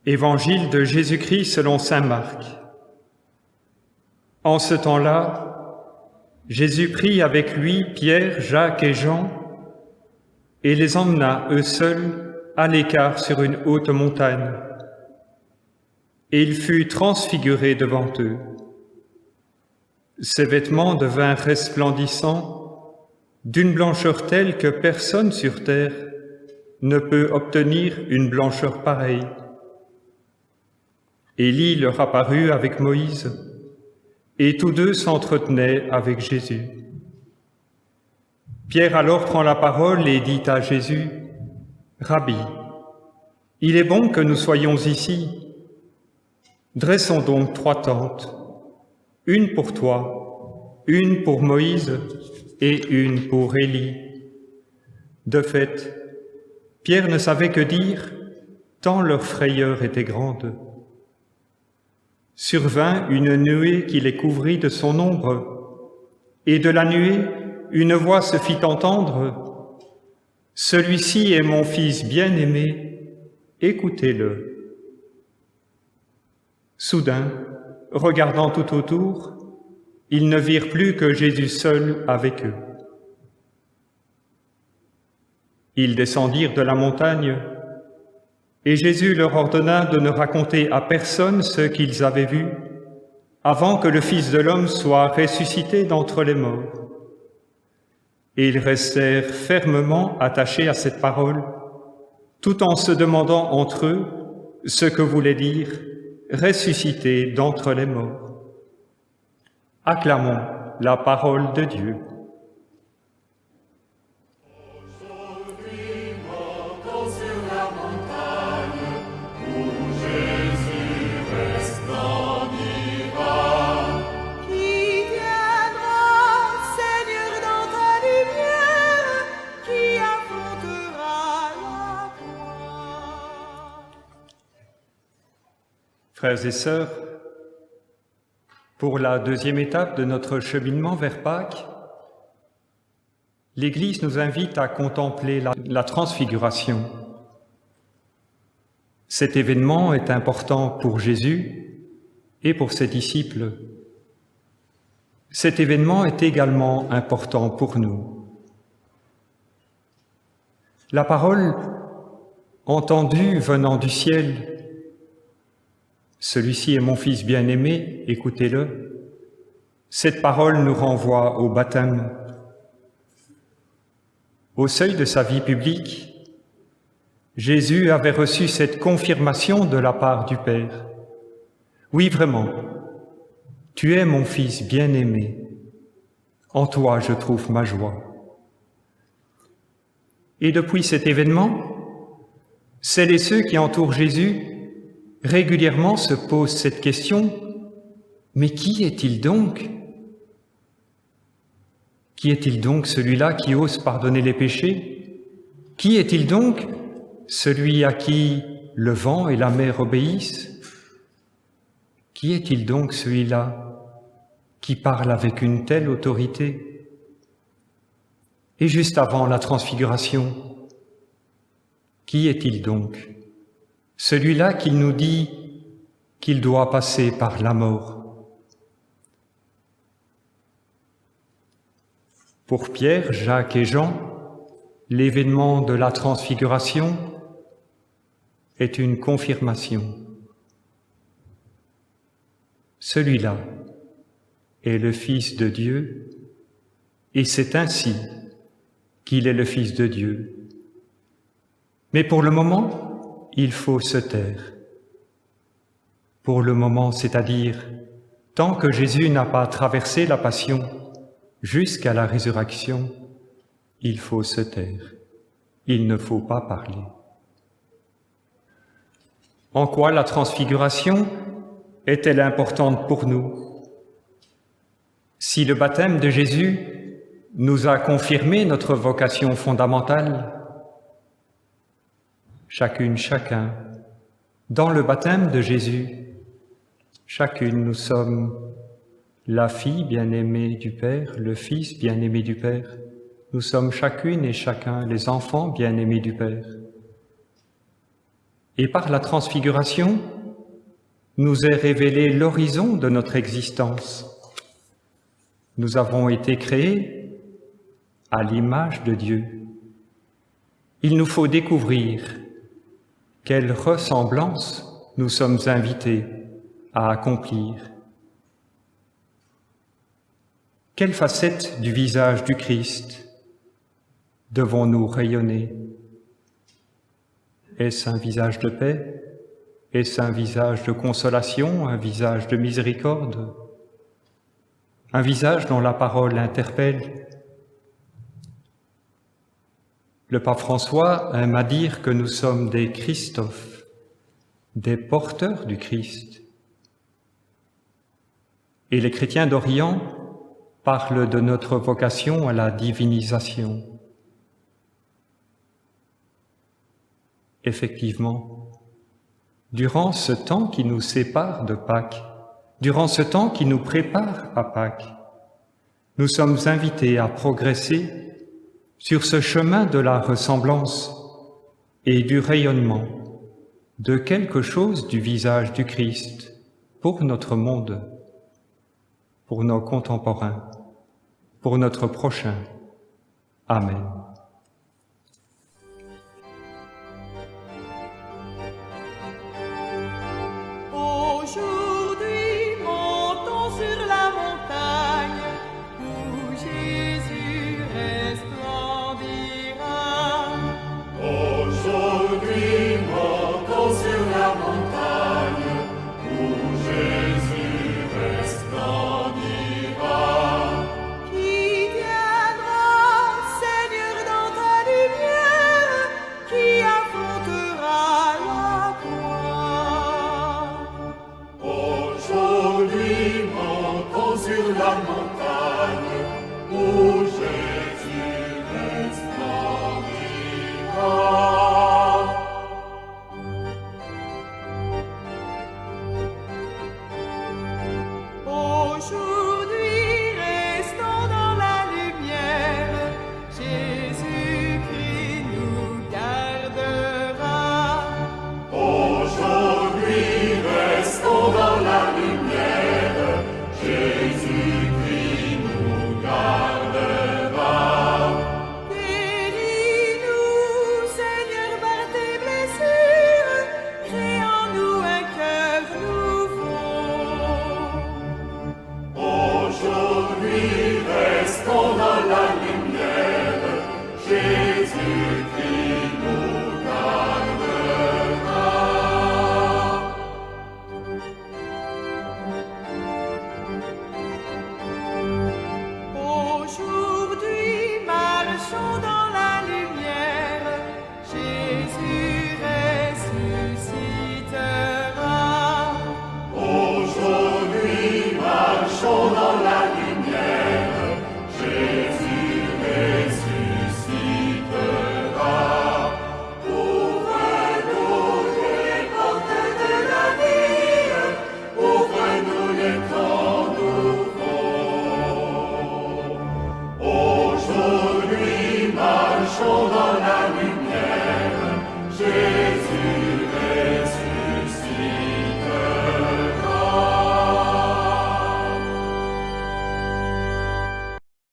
Évangile de Jésus-Christ selon saint Marc. En ce temps-là, Jésus prit avec lui Pierre, Jacques et Jean et les emmena eux seuls à l'écart sur une haute montagne. Et il fut transfiguré devant eux. Ses vêtements devinrent resplendissants, d'une blancheur telle que personne sur terre ne peut obtenir une blancheur pareille. Élie leur apparut avec Moïse, et tous deux s'entretenaient avec Jésus. Pierre alors prend la parole et dit à Jésus, « Rabbi, il est bon que nous soyons ici. Dressons donc 3 tentes, une pour toi, une pour Moïse et une pour Élie. » De fait, Pierre ne savait que dire, tant leur frayeur était grande. Survint une nuée qui les couvrit de son ombre, et de la nuée, une voix se fit entendre, « Celui-ci est mon Fils bien-aimé, écoutez-le. » Soudain, regardant tout autour, ils ne virent plus que Jésus seul avec eux. Ils descendirent de la montagne, et Jésus leur ordonna de ne raconter à personne ce qu'ils avaient vu, avant que le Fils de l'homme soit ressuscité d'entre les morts. Et ils restèrent fermement attachés à cette parole, tout en se demandant entre eux ce que voulait dire « ressuscité d'entre les morts ». Acclamons la parole de Dieu. Frères et sœurs, pour la 2e étape de notre cheminement vers Pâques, l'Église nous invite à contempler la transfiguration. Cet événement est important pour Jésus et pour ses disciples. Cet événement est également important pour nous. La parole entendue venant du ciel, celui-ci est mon Fils bien-aimé, écoutez-le. Cette parole nous renvoie au baptême. Au seuil de sa vie publique, Jésus avait reçu cette confirmation de la part du Père. Oui, vraiment, tu es mon Fils bien-aimé. En toi, je trouve ma joie. Et depuis cet événement, celles et ceux qui entourent Jésus régulièrement se posent cette question, mais qui est-il donc? Qui est-il donc celui-là qui ose pardonner les péchés? Qui est-il donc celui à qui le vent et la mer obéissent? Qui est-il donc celui-là qui parle avec une telle autorité? Et juste avant la transfiguration, qui est-il donc? Celui-là qui nous dit qu'il doit passer par la mort. Pour Pierre, Jacques et Jean, l'événement de la transfiguration est une confirmation. Celui-là est le Fils de Dieu, et c'est ainsi qu'il est le Fils de Dieu. Mais pour le moment, il faut se taire. Pour le moment, c'est-à-dire tant que Jésus n'a pas traversé la passion jusqu'à la résurrection, il faut se taire. Il ne faut pas parler. En quoi la transfiguration est-elle importante pour nous? Si le baptême de Jésus nous a confirmé notre vocation fondamentale, chacune, chacun, dans le baptême de Jésus, chacune nous sommes la fille bien-aimée du Père, le Fils bien-aimé du Père. Nous sommes chacune et chacun les enfants bien-aimés du Père. et par la transfiguration, nous est révélé l'horizon de notre existence. Nous avons été créés à l'image de Dieu. Il nous faut découvrir quelle ressemblance nous sommes invités à accomplir. Quelle facette du visage du Christ devons-nous rayonner? Est-ce un visage de paix? Est-ce un visage de consolation, un visage de miséricorde? Un visage dont la parole interpelle? Le pape François aime à dire que nous sommes des Christophes, des porteurs du Christ. Et les chrétiens d'Orient parlent de notre vocation à la divinisation. Effectivement, durant ce temps qui nous sépare de Pâques, durant ce temps qui nous prépare à Pâques, nous sommes invités à progresser sur ce chemin de la ressemblance et du rayonnement de quelque chose du visage du Christ pour notre monde, pour nos contemporains, pour notre prochain. Amen. Aujourd'hui, montons sur la montagne où Jésus resplendira. Aujourd'hui, montons sur la montagne où Jésus resplendira. Qui viendra, Seigneur, dans ta lumière, qui affrontera la croix. Aujourd'hui, montons sur la montagne où Jésus resplendira. Aujourd'hui, restons dans la lumière, Jésus-Christ nous gardera. Aujourd'hui, restons dans la lumière, Jésus-Christ nous gardera. Guéris-nous, Seigneur, par tes blessures, crée en nous un cœur nouveau. Aujourd'hui, restons dans la lumière, Jésus-Christ nous gardera. Aujourd'hui, marchons dans la lumière, Jésus ressuscitera. Aujourd'hui, marchons dans la lumière, Jésus ressuscitera. Ouvre-nous les portes de la vie, ouvre-nous les temps nouveaux. Aujourd'hui, marchons dans la lumière.